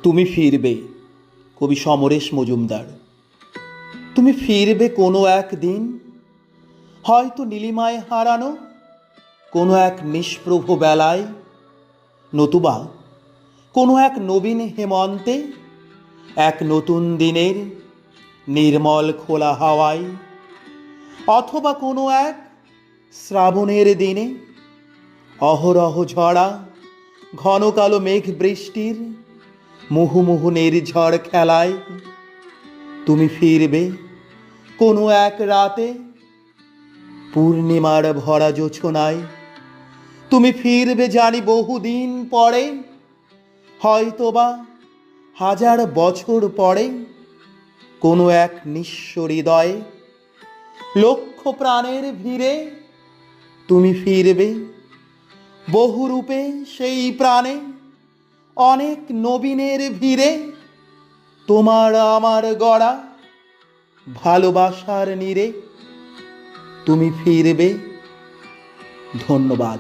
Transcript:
তুমি ফিরবে, কবি সমরেশ মজুমদার। তুমি ফিরবে কোনো একদিন, হয়তো নীলিমায় হারানো কোনো এক নিষ্প্রভ বেলায়, নতুবা কোনো এক নবীন হেমন্তে, এক নতুন দিনের নির্মল খোলা হাওয়ায়, অথবা কোনো এক শ্রাবণের দিনে অহরহ ঝরা ঘন কালো মেঘ বৃষ্টির মুহুমুহু নির্ঝড় খেলায়। তুমি ফিরবে কোনো এক রাতে পূর্ণিমার ভরা জোছনায়। তুমি ফিরবে জানি বহুদিন পরে, হয়তোবা হাজার বছর পরে, কোনো এক নিঃস্ব হৃদয়ে লক্ষ প্রাণের ভিড়ে। তুমি ফিরবে বহুরূপে সেই প্রাণে, অনেক নবীনের ভিড়ে, তোমার আমার গড়া ভালোবাসার নীড়ে। তুমি ফিরবে। ধন্যবাদ।